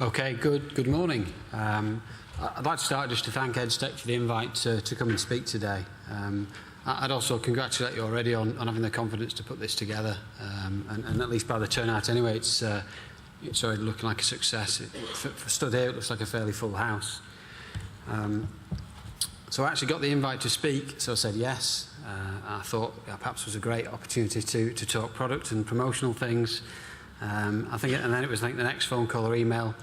Okay, good morning. I'd like to start just to thank Edgetech for the invite to come and speak today. I'd also congratulate you already on having the confidence to put this together, and at least by the turnout anyway, it's already looking like a success. For stood here, it looks like a fairly full house. So I actually got the invite to speak, so I said yes. I thought perhaps it was a great opportunity to talk product and promotional things. And then it was like the next phone call or email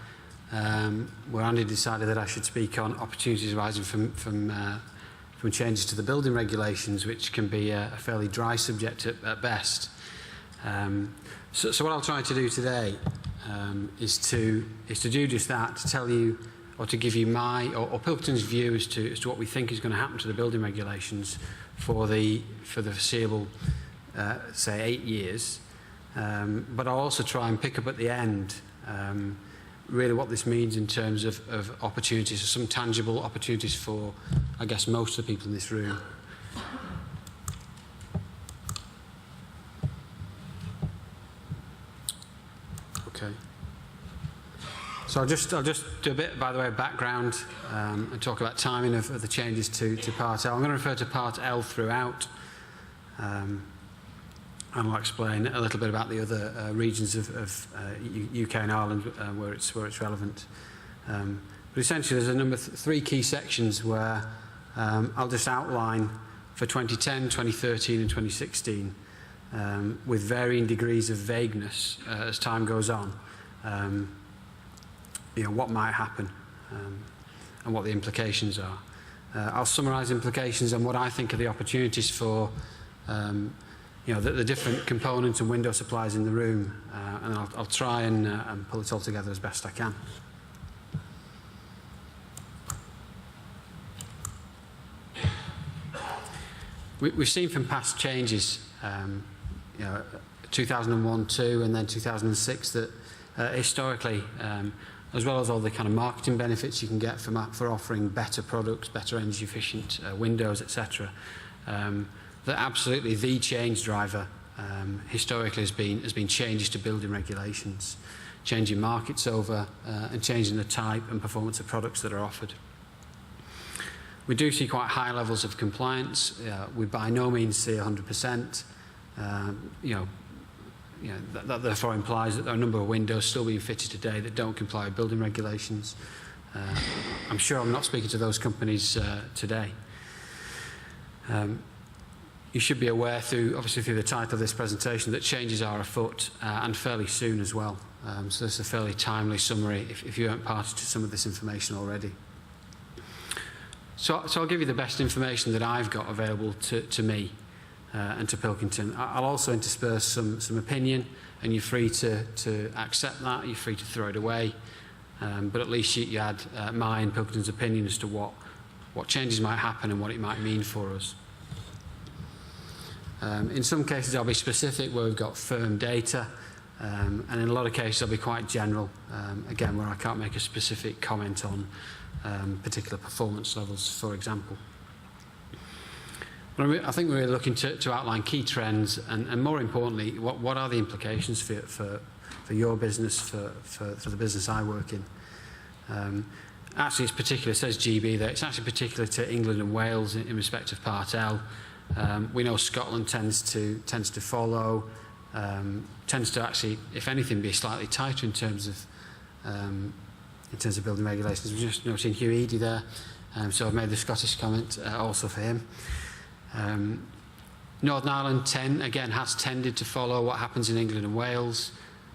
where Andy decided that I should speak on opportunities arising from changes to the building regulations, which can be a fairly dry subject at best. So what I'll try to do today is to do just that, to tell you or to give you my or Pilkington's view as to what we think is going to happen to the building regulations for the foreseeable, say, 8 years. But I'll also try and pick up at the end really what this means in terms of opportunities, some tangible opportunities for, I guess, most of the people in this room. Okay. So I'll just do a bit, by the way, of background and talk about timing of the changes to Part L. I'm going to refer to Part L throughout. And I'll explain a little bit about the other regions of UK and Ireland where it's relevant. But essentially, there's a number of 3 key sections where I'll just outline for 2010, 2013, and 2016 with varying degrees of vagueness as time goes on. What might happen and what the implications are. I'll summarise implications and what I think are the opportunities for the different components and window supplies in the room, and I'll try and pull it all together as best I can. We've seen from past changes, 2001, 2, and then 2006, that historically, as well as all the kind of marketing benefits you can get for offering better products, better energy efficient windows, etc., that absolutely the change driver historically has been changes to building regulations, changing markets over, and changing the type and performance of products that are offered. We do see quite high levels of compliance. We by no means see 100%. That therefore implies that there are a number of windows still being fitted today that don't comply with building regulations. I'm sure I'm not speaking to those companies today. You should be aware, obviously through the title of this presentation, that changes are afoot and fairly soon as well. So this is a fairly timely summary if you weren't party to some of this information already. So I'll give you the best information that I've got available to me and to Pilkington. I'll also intersperse some opinion, and you're free to accept that, you're free to throw it away, but at least you add my and Pilkington's opinion as to what changes might happen and what it might mean for us. In some cases I'll be specific where we've got firm data, and in a lot of cases I'll be quite general, again where I can't make a specific comment on particular performance levels, for example. But I think we're looking to outline key trends and more importantly, what are the implications for your business, for the business I work in. Actually it's particular, it says GB there, it's actually particular to England and Wales in respect of Part L. We know Scotland tends to follow, tends to actually, if anything, be slightly tighter in terms of building regulations. We've just noticing Hugh Eady there, so I've made the Scottish comment also for him. Northern Ireland again has tended to follow what happens in England and Wales,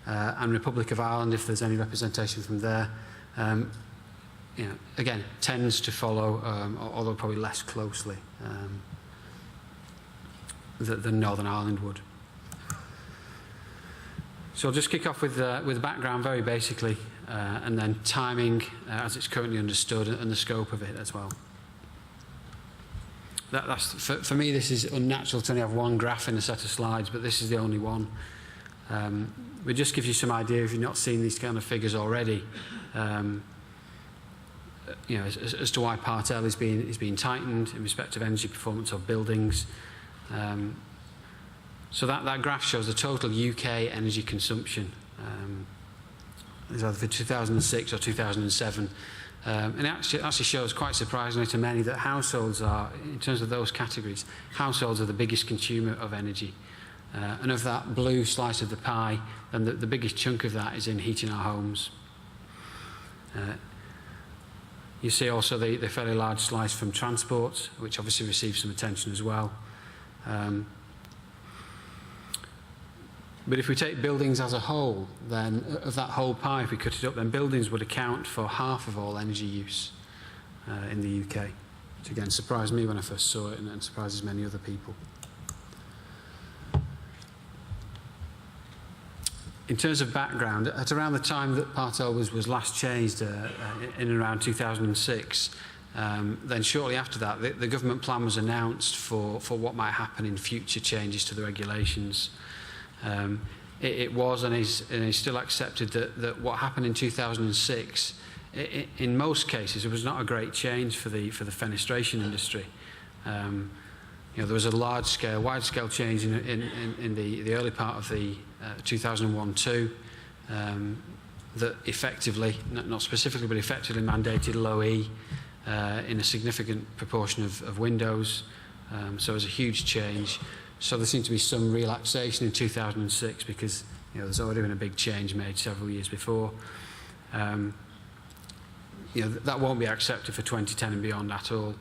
and Republic of Ireland, if there's any representation from there, again tends to follow, although probably less closely than Northern Ireland would. So I'll just kick off with the background very basically, and then timing as it's currently understood and the scope of it as well. For me, this is unnatural to only have one graph in a set of slides, but this is the only one. It just gives you some idea if you've not seen these kind of figures already, as to why Part L is being tightened in respect of energy performance of buildings. So that graph shows the total UK energy consumption It's either for 2006 or 2007. And it actually shows, quite surprisingly to many, that households are, in terms of those categories, households are the biggest consumer of energy. And of that blue slice of the pie, then the biggest chunk of that is in heating our homes. You see also the fairly large slice from transport, which obviously receives some attention as well. But if we take buildings as a whole, then of that whole pie, if we cut it up, then buildings would account for half of all energy use in the UK. Which again surprised me when I first saw it, and surprises many other people. In terms of background, at around the time that Part L was last changed in and around 2006, then shortly after that, the government plan was announced for what might happen in future changes to the regulations. It was and is still accepted that what happened in 2006, in most cases, it was not a great change for the fenestration industry. There was a wide-scale change in the early part of the 2001-2 that effectively, not specifically, but effectively mandated low E in a significant proportion of windows. So it was a huge change. So there seemed to be some relaxation in 2006 because there's already been a big change made several years before. That won't be accepted for 2010 and beyond at all.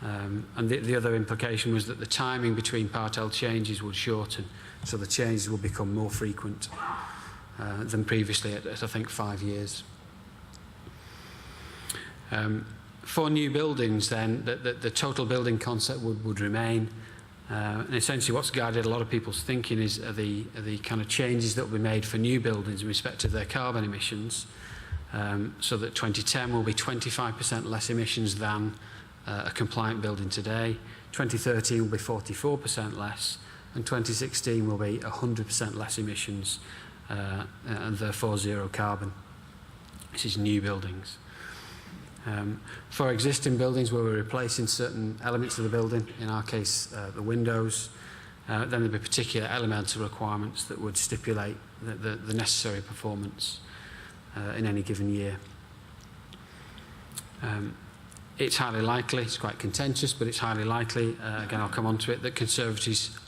And the other implication was that the timing between Part L changes would shorten, so the changes will become more frequent than previously at I think 5 years. For new buildings then, the total building concept would remain, and essentially what's guided a lot of people's thinking is the kind of changes that will be made for new buildings in respect to their carbon emissions, so that 2010 will be 25% less emissions than a compliant building today, 2013 will be 44% less, and 2016 will be 100% less emissions, and therefore zero carbon. This is new buildings. For existing buildings where we're replacing certain elements of the building, in our case the windows, then there'll be particular elemental requirements that would stipulate the necessary performance in any given year. It's highly likely, it's quite contentious, but it's highly likely, again I'll come on to it, that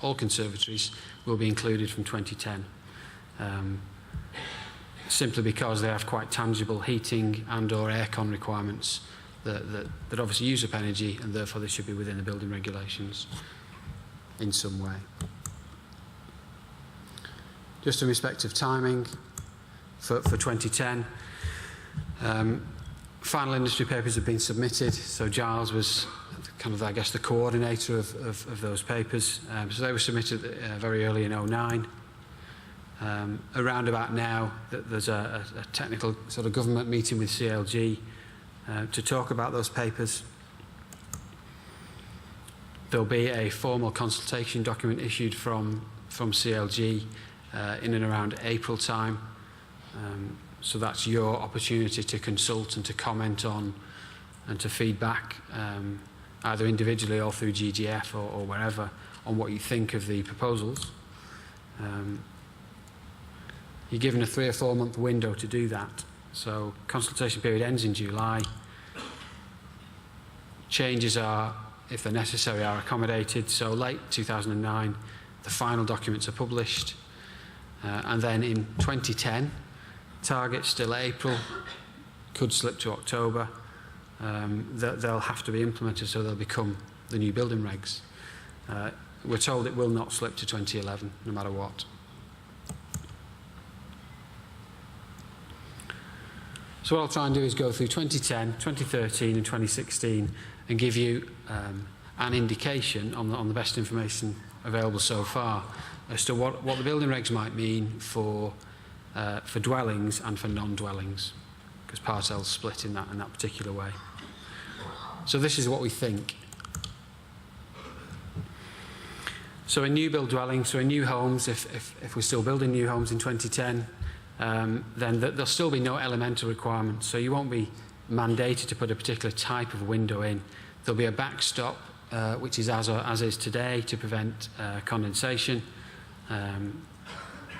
all conservatories will be included from 2010. Simply because they have quite tangible heating and or aircon requirements that obviously use up energy, and therefore they should be within the building regulations in some way. Just in respect of timing, for 2010, final industry papers have been submitted, so Giles was kind of, I guess, the coordinator of those papers. So they were submitted very early in 2009. Around about now, there's a technical sort of government meeting with CLG to talk about those papers. There'll be a formal consultation document issued from CLG in and around April time. So that's your opportunity to consult and to comment on and to feedback, either individually or through GGF or wherever, on what you think of the proposals. You're given a 3 or 4 month window to do that. So consultation period ends in July. Changes are, if they're necessary, are accommodated. So late 2009, the final documents are published. And then in 2010, target still April, could slip to October. They'll have to be implemented, so they'll become the new building regs. We're told it will not slip to 2011, no matter what. So what I'll try and do is go through 2010, 2013 and 2016 and give you an indication on the best information available so far as to what the building regs might mean for dwellings and for non-dwellings, because Part L's split in that particular way. So this is what we think. So in new build dwellings, so in new homes, if we're still building new homes in 2010, then there'll still be no elemental requirements. So you won't be mandated to put a particular type of window in. There'll be a backstop, which is as is today, to prevent condensation.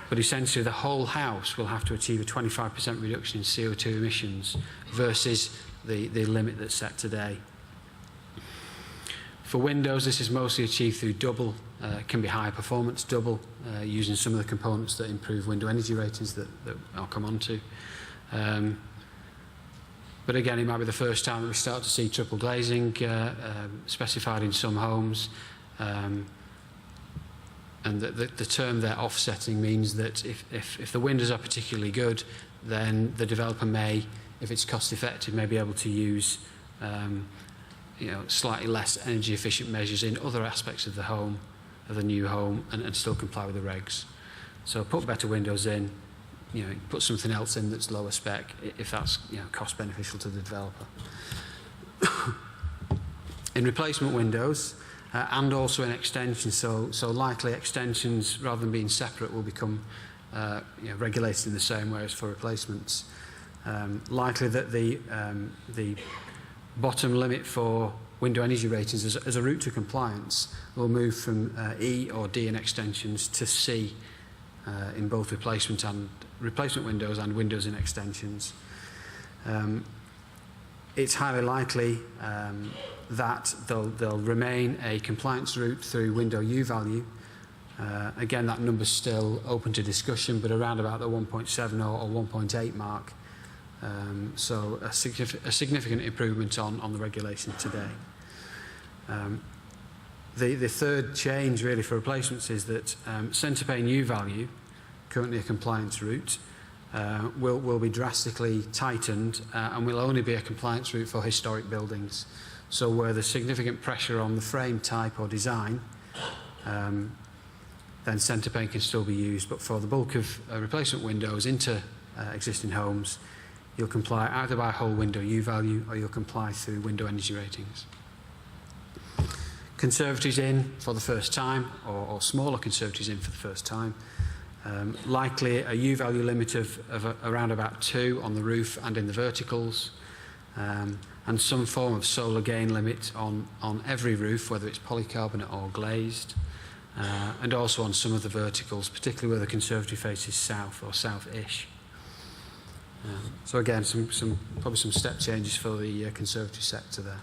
but essentially the whole house will have to achieve a 25% reduction in CO2 emissions versus the limit that's set today. For windows, this is mostly achieved through double, can be higher performance double, using some of the components that improve window energy ratings that I'll come on to. But again, it might be the first time that we start to see triple glazing specified in some homes. And the term there, offsetting, means that if the windows are particularly good, then the developer may, if it's cost effective, may be able to use slightly less energy efficient measures in other aspects of the home, of the new home, and still comply with the regs. So put better windows in, put something else in that's lower spec if that's cost beneficial to the developer. In replacement windows and also in extensions, so likely extensions rather than being separate will become regulated in the same way as for replacements. Likely that the bottom limit for window energy ratings as a route to compliance will move from E or D in extensions to C in both replacement windows and windows in extensions. It's highly likely that they'll remain a compliance route through window U value. Again, that number's still open to discussion, but around about the 1.7 or 1.8 mark. So a significant improvement on the regulation today. The third change really for replacements is that centre pane U value, currently a compliance route, will be drastically tightened and will only be a compliance route for historic buildings. So where there's significant pressure on the frame type or design, then centre pane can still be used. But for the bulk of replacement windows into existing homes, you'll comply either by whole window U value or you'll comply through window energy ratings. Conservatories in for the first time, or smaller conservatories in for the first time. Likely a U value limit of around about 2 on the roof and in the verticals, and some form of solar gain limit on every roof, whether it's polycarbonate or glazed, and also on some of the verticals, particularly where the conservatory faces south or south-ish. So again, probably some step changes for the conservatory sector there.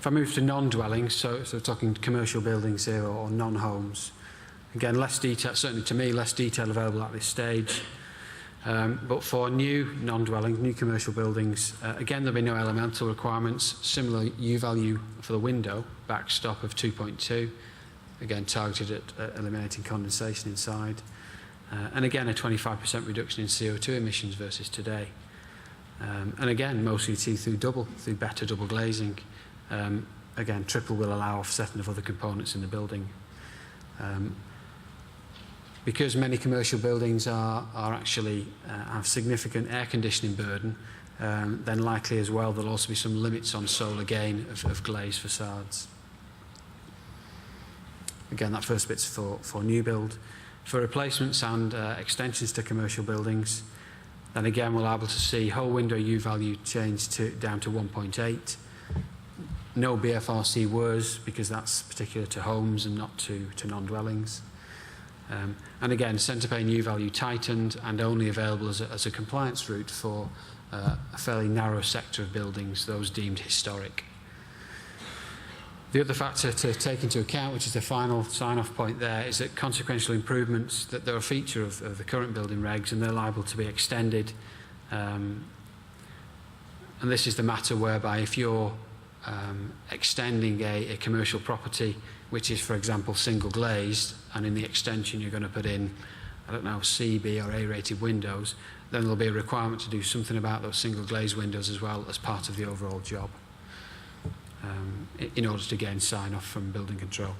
If I move to non-dwellings, so talking commercial buildings here or non-homes, again, less detail, certainly to me, less detail available at this stage. But for new non-dwelling, new commercial buildings, again, there'll be no elemental requirements. Similar U value for the window, backstop of 2.2, again, targeted at eliminating condensation inside. And again, a 25% reduction in CO2 emissions versus today. And again, mostly through better double glazing. Again, triple will allow offsetting of other components in the building. Because many commercial buildings are actually have significant air conditioning burden, then likely as well there'll also be some limits on solar gain of glazed facades. Again, that first bit's for new build. For replacements and extensions to commercial buildings, then again we'll be able to see whole window U value change down to 1.8. No BFRC WERS, because that's particular to homes and not to non-dwellings. And again, centre pane U value tightened and only available as a compliance route for a fairly narrow sector of buildings, those deemed historic. The other factor to take into account, which is the final sign-off point there, is that consequential improvements, that they're a feature of the current building regs and they're liable to be extended. And this is the matter whereby if you're extending a commercial property, which is, for example, single glazed, and in the extension you're going to put in, I don't know, C, B or A-rated windows, then there'll be a requirement to do something about those single glazed windows as well as part of the overall job, in order to gain sign-off from building control,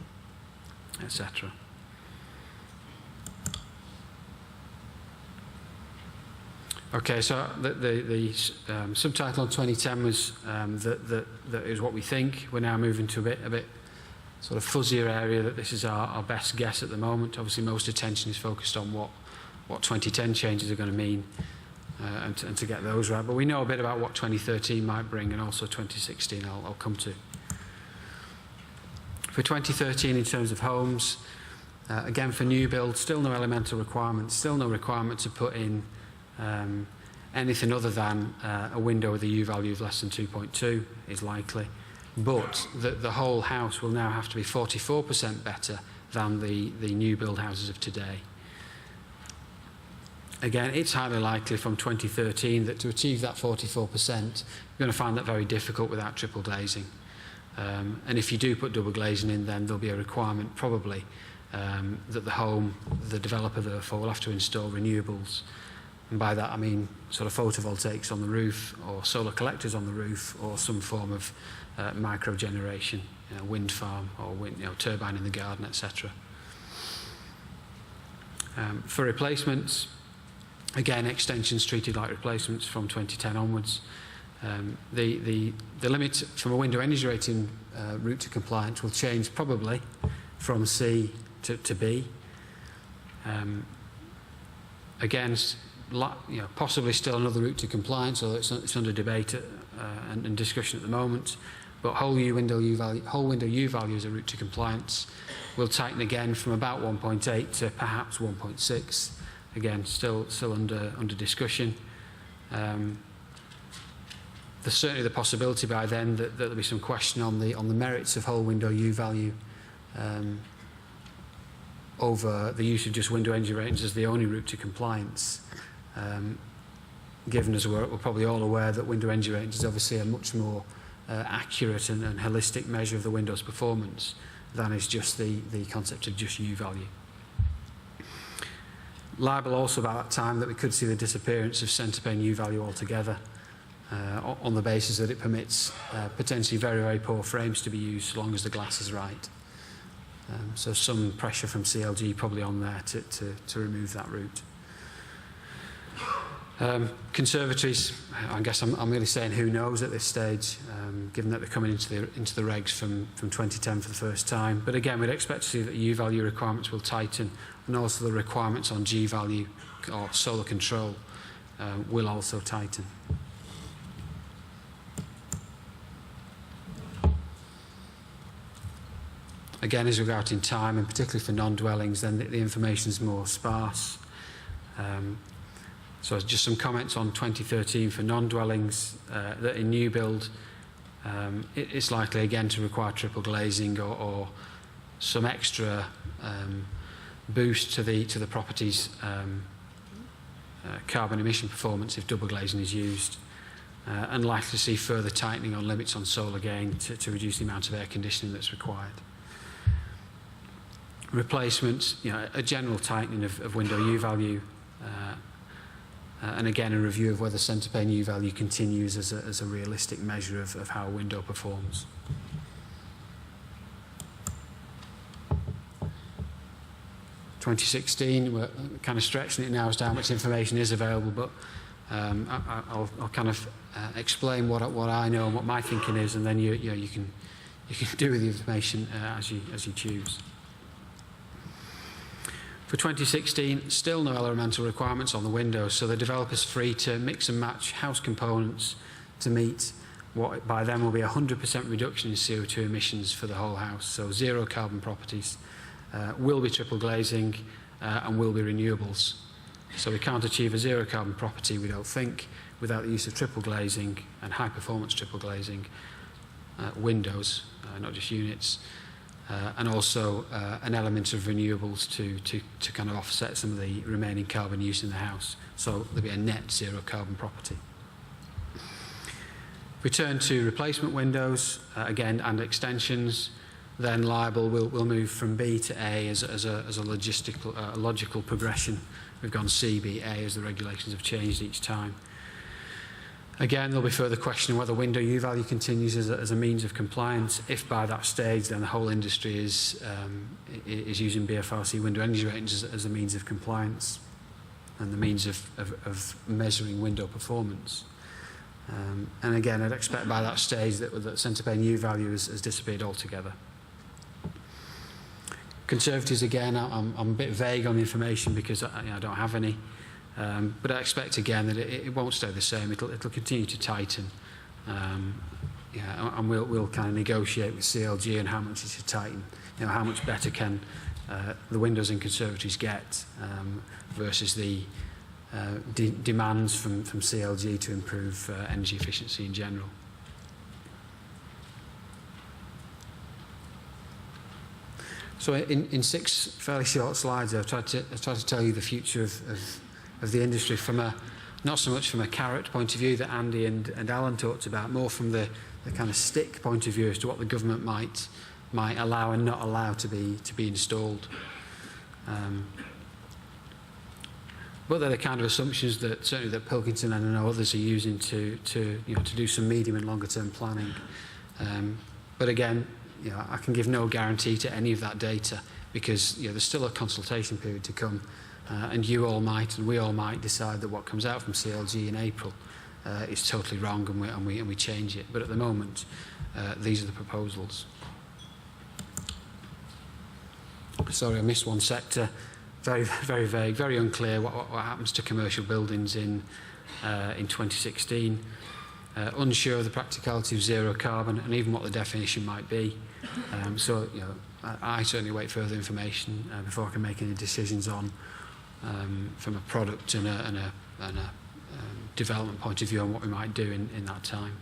etc. Okay, so the subtitle on 2010 was that is what we think. We're now moving to a bit sort of fuzzier area, that this is our best guess at the moment. Obviously, most attention is focused on what 2010 changes are going to mean and to get those right. But we know a bit about what 2013 might bring, and also 2016 I'll come to. For For 2013, in terms of homes, again for new build, still no elemental requirements, still no requirement to put in anything other than a window with a U value of less than 2.2 is likely. But the whole house will now have to be 44% better than the new build houses of today. Again, it's highly likely from 2013 that to achieve that 44%, you're going to find that very difficult without triple glazing. And if you do put double glazing in, then there'll be a requirement probably that the developer therefore will have to install renewables. And by that I mean sort of photovoltaics on the roof, or solar collectors on the roof, or some form of micro generation, wind farm, or turbine in the garden, etc. For replacements, again, extensions treated like replacements from 2010 onwards. The limit from a window energy rating route to compliance will change probably from C to B. Again, possibly still another route to compliance, although it's under debate and discussion at the moment. But whole window U value as a route to compliance will tighten again from about 1.8 to perhaps 1.6. Again, still under discussion. There's certainly the possibility by then that there'll be some question on the merits of whole window U value over the use of just window energy ratings as the only route to compliance. Given as we're probably all aware that window energy ratings is obviously a much more accurate and holistic measure of the window's performance than is just the concept of just U value. Liable also about that time that we could see the disappearance of centre pane U value altogether on the basis that it permits potentially very, very poor frames to be used so long as the glass is right. So some pressure from CLG probably on there to remove that route. Conservatories, I guess I'm really saying who knows at this stage, given that they're coming into the regs from 2010 for the first time. But again, we'd expect to see that U value requirements will tighten, and also the requirements on G value or solar control will also tighten. Again, as we go out in time, and particularly for non-dwellings, then the information is more sparse. So just some comments on 2013 for non-dwellings, that in new build, it's likely again to require triple glazing or some extra boost to the property's carbon emission performance if double glazing is used, and likely to see further tightening on limits on solar gain to reduce the amount of air conditioning that's required. Replacements, a general tightening of window U value, and again a review of whether centre pane U value continues as a realistic measure of how a window performs. We're kind of stretching it now as to how much information is available, but I'll kind of explain what I know and what my thinking is, and then you can do with the information as you choose. For 2016, still no elemental requirements on the windows, so the developer's free to mix and match house components to meet what by then will be 100% reduction in CO2 emissions for the whole house. So zero carbon properties, will be triple glazing, and will be renewables. So we can't achieve a zero carbon property, we don't think, without the use of triple glazing and high performance triple glazing windows, not just units. And also an element of renewables to kind of offset some of the remaining carbon use in the house. So there'll be a net zero carbon property. If we turn to replacement windows, again, and extensions, then liable will move from B to A as a logical progression. We've gone C, B, A as the regulations have changed each time. Again, there'll be further questioning whether window U value continues as a means of compliance. If by that stage, then the whole industry is using BFRC window energy ratings as a means of compliance and the means of measuring window performance. And again, I'd expect by that stage that centre pane U value has disappeared altogether. Conservatives, again, I'm a bit vague on the information because I don't have any. But I expect again that it won't stay the same. It'll continue to tighten, yeah, and we'll kind of negotiate with CLG and how much it should tighten. You know, how much better can the windows in conservatories get versus the demands from CLG to improve energy efficiency in general. So in 6 fairly short slides, I've tried to tell you the future of the industry from not so much from a carrot point of view that Andy and Alan talked about, more from the kind of stick point of view as to what the government might allow and not allow to be installed. But they're the kind of assumptions that certainly that Pilkington and I know others are using to do some medium and longer term planning. But again, you know, I can give no guarantee to any of that data because there's still a consultation period to come, and you all might and we all might decide that what comes out from CLG in April is totally wrong and we change it. But at the moment, these are the proposals. Sorry, I missed one sector. Very, very vague, very unclear what happens to commercial buildings in 2016. Unsure of the practicality of zero carbon and even what the definition might be. So, I certainly await further information before I can make any decisions on, from a product and a development point of view, on what we might do in that time.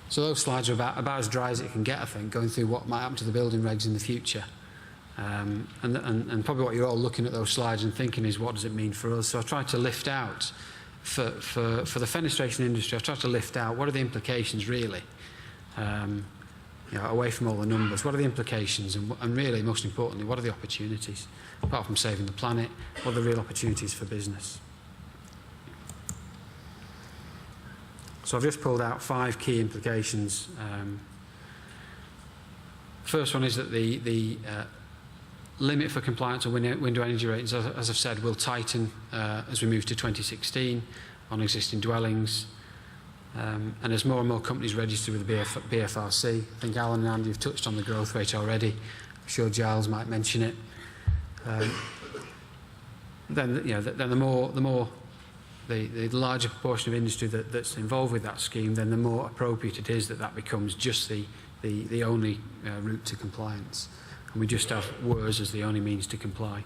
So those slides are about as dry as it can get, I think, going through what might happen to the building regs in the future. And probably what you're all looking at those slides and thinking is, what does it mean for us? So I tried to lift out, for the fenestration industry, I tried to lift out what are the implications really, away from all the numbers. What are the implications and really, most importantly, what are the opportunities? Apart from saving the planet, what are the real opportunities for business? So I've just pulled out 5 key implications. First one is that the limit for compliance on window energy ratings, as I've said, will tighten as we move to 2016 on existing dwellings. And as more and more companies register with the BFRC, I think Alan and Andy have touched on the growth rate already. I'm sure Giles might mention it. Then the larger proportion of industry that's involved with that scheme, then the more appropriate it is that becomes just the only route to compliance. And we just have WERS as the only means to comply.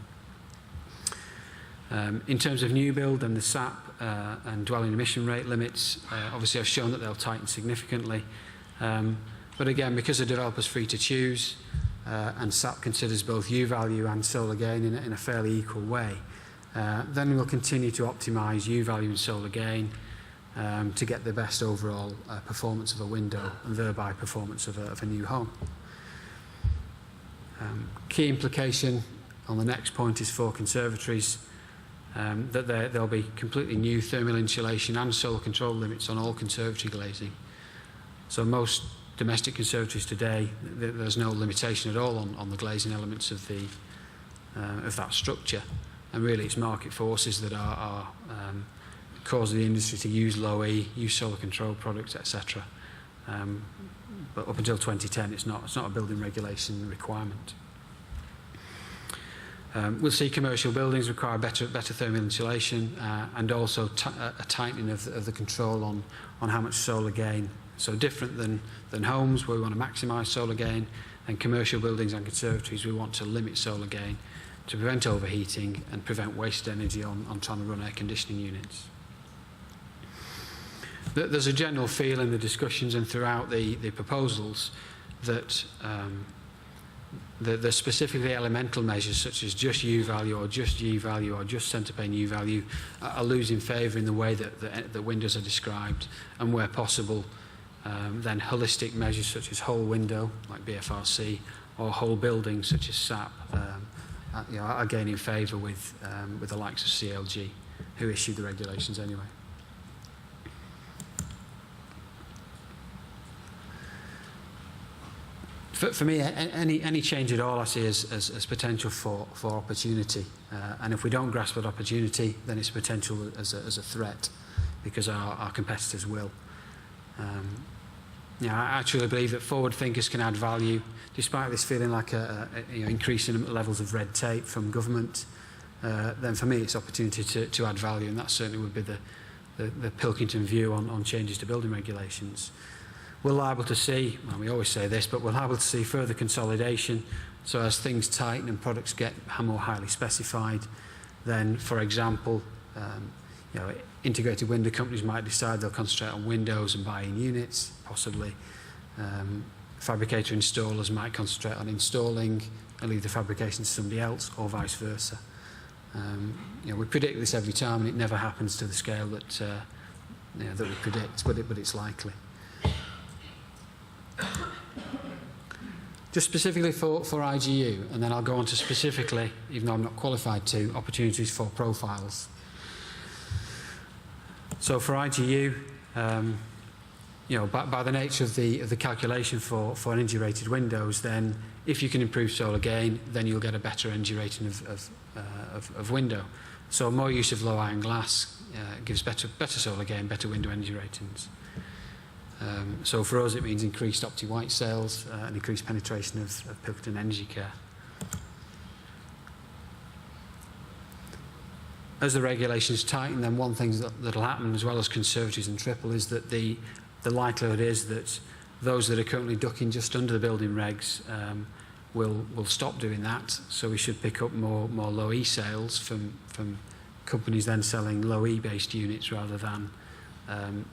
In terms of new build and the SAP and dwelling emission rate limits, obviously I've shown that they'll tighten significantly. But again, because a developer's free to choose, and SAP considers both U-value and solar gain in a fairly equal way, then we'll continue to optimise U-value and solar gain to get the best overall performance of a window and thereby performance of a new home. Key implication on the next point is for conservatories, that there'll be completely new thermal insulation and solar control limits on all conservatory glazing. So most domestic conservatories today, there's no limitation at all on the glazing elements of that structure. And really it's market forces that are causing the industry to use low E, use solar control products, etc. But up until 2010, it's not a building regulation requirement. We'll see commercial buildings require better thermal insulation and also a tightening of the control on how much solar gain. So different than homes, where we want to maximise solar gain, and commercial buildings and conservatories, we want to limit solar gain to prevent overheating and prevent waste energy on trying to run air conditioning units. There's a general feel in the discussions and throughout the proposals that the specifically elemental measures such as just U-value or just G-value or just centre pane U-value are losing favour in the way that the windows are described, and where possible then holistic measures such as whole window like BFRC or whole building such as SAP are gaining favour with the likes of CLG, who issued the regulations anyway. For me, any change at all I see as potential for opportunity, and if we don't grasp that opportunity, then it's potential as a threat, because our competitors will. I truly believe that forward thinkers can add value, despite this feeling like increasing levels of red tape from government. then for me it's opportunity to add value, and that certainly would be the Pilkington view on changes to building regulations. We're liable to see, well, we always say this, but we're liable to see further consolidation. So as things tighten and products get more highly specified, then, for example, integrated window companies might decide they'll concentrate on windows and buying units, possibly. Fabricator installers might concentrate on installing and leave the fabrication to somebody else, or vice versa. We predict this every time, and it never happens to the scale that that we predict, but it's likely. Just specifically for IGU, and then I'll go on to specifically, even though I'm not qualified to, opportunities for profiles. So for IGU, by the nature of the calculation for energy rated windows, then if you can improve solar gain, then you'll get a better energy rating of window. So more use of low iron glass gives better solar gain, better window energy ratings. So for us, it means increased Opti-White sales and increased penetration of Pilkington Energy Care. As the regulations tighten, then one thing that'll happen, as well as conservatories and triple, is that the likelihood is that those that are currently ducking just under the building regs will stop doing that. So we should pick up more low E sales from companies then selling low E based units rather than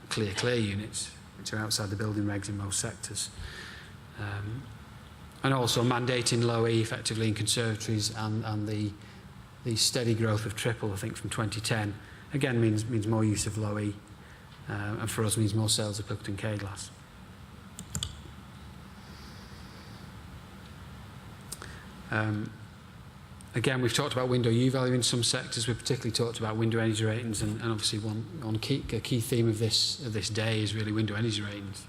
clear units, which are outside the building regs in most sectors. And also mandating low E effectively in conservatories, and the steady growth of triple, I think, from 2010, again means more use of low E, and for us means more sales of Pilkington K-glass. Again, we've talked about window U value in some sectors. We've particularly talked about window energy ratings, and obviously a key theme of this day is really window energy ratings.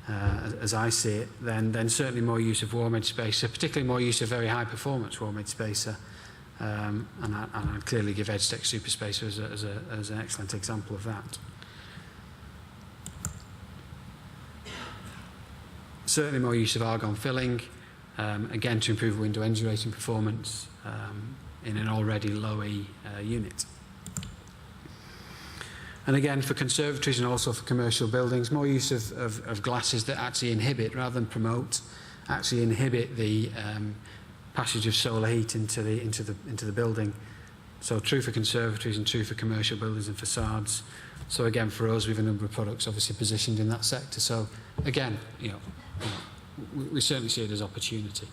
As I see it, then certainly more use of warm edge spacer, particularly more use of very high performance warm edge spacer, and I'd clearly give Edgetech Super Spacer as an excellent example of that. Certainly more use of argon filling, again to improve window energy rating performance in an already low E unit. And again, for conservatories and also for commercial buildings, more use of glasses that actually inhibit, rather than promote, actually inhibit the passage of solar heat into the building. So true for conservatories and true for commercial buildings and facades. So again, for us, we have a number of products obviously positioned in that sector. So again, we certainly see it as opportunity.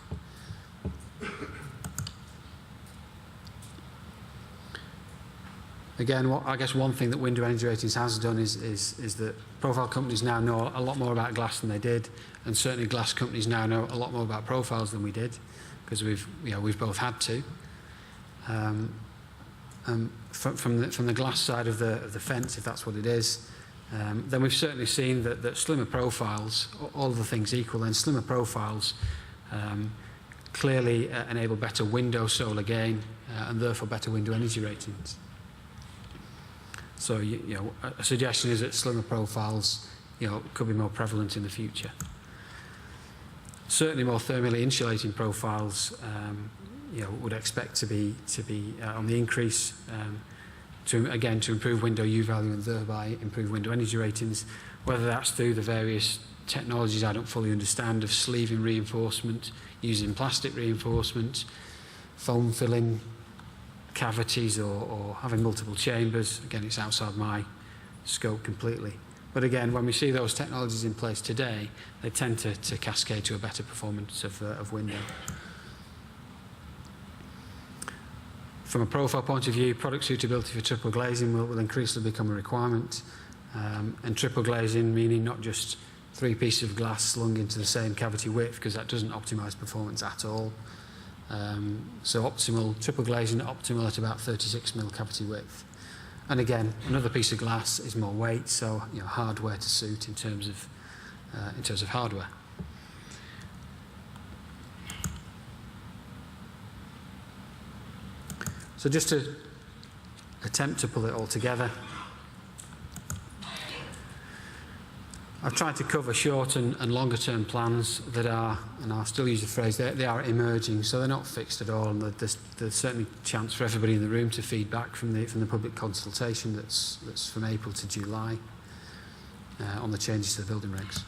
Again, I guess one thing that window energy ratings has done is that profile companies now know a lot more about glass than they did, and certainly glass companies now know a lot more about profiles than we did, because we've both had to. From the glass side of the fence, if that's what it is, then we've certainly seen that slimmer profiles, all the things equal, then slimmer profiles clearly enable better window solar gain and therefore better window energy ratings. So a suggestion is that slimmer profiles could be more prevalent in the future. Certainly more thermally insulating profiles would expect to be on the increase, to improve window U value and thereby improve window energy ratings, whether that's through the various technologies I don't fully understand of sleeving reinforcement, using plastic reinforcement, foam filling cavities, or having multiple chambers. Again, it's outside my scope completely. But again, when we see those technologies in place today, they tend to cascade to a better performance of window. From a profile point of view, product suitability for triple glazing will increasingly become a requirement. And triple glazing meaning not just 3 pieces of glass slung into the same cavity width, because that doesn't optimise performance at all. So triple glazing optimal at about 36mm cavity width. And again, another piece of glass is more weight, so hardware to suit in terms of hardware. So just to attempt to pull it all together, I've tried to cover short and longer term plans that are, and I'll still use the phrase, they are emerging, so they're not fixed at all, and there's certainly a chance for everybody in the room to feedback from the public consultation that's from April to July on the changes to the building regs.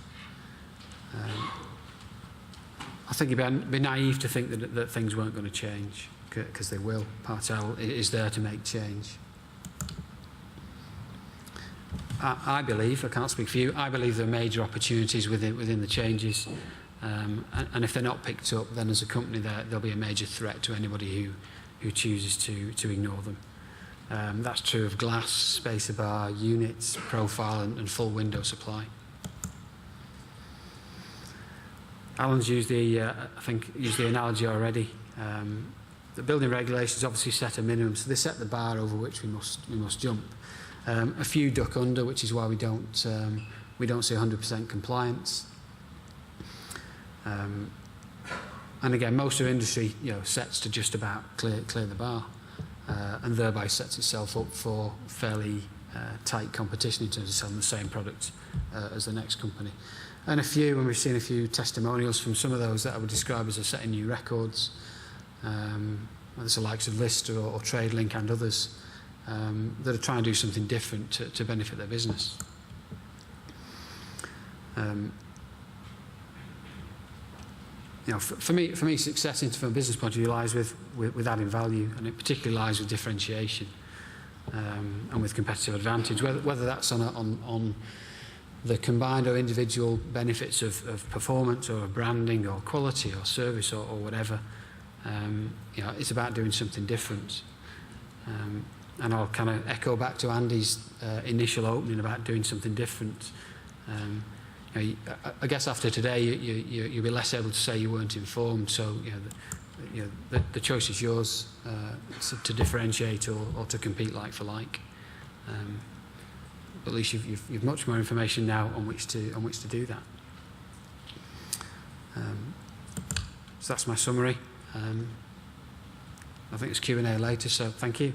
I think it'd be naive to think that things weren't going to change, because they will. Part L is there to make change. I believe, I can't speak for you, I believe there are major opportunities within the changes, and if they're not picked up, then as a company there'll be a major threat to anybody who chooses to ignore them. That's true of glass, spacer bar, units, profile and full window supply. Alan's used the analogy already. The building regulations obviously set a minimum, so they set the bar over which we must jump. A few duck under, which is why we don't see 100% compliance. And again, most of industry, sets to just about clear the bar, and thereby sets itself up for fairly tight competition in terms of selling the same product as the next company. And we've seen a few testimonials from some of those that I would describe as setting new records. There's the likes of Lister or TradeLink and others. That are trying to do something different to benefit their business. For me, success from a business point of view lies with adding value, and it particularly lies with differentiation and with competitive advantage. Whether that's on the combined or individual benefits of performance or branding or quality or service or whatever, it's about doing something different. And I'll kind of echo back to Andy's initial opening about doing something different. I guess after today, you'll be less able to say you weren't informed. So the choice is yours to differentiate or to compete like for like. But at least you've much more information now on which to do that. So that's my summary. I think there's Q&A later. So thank you.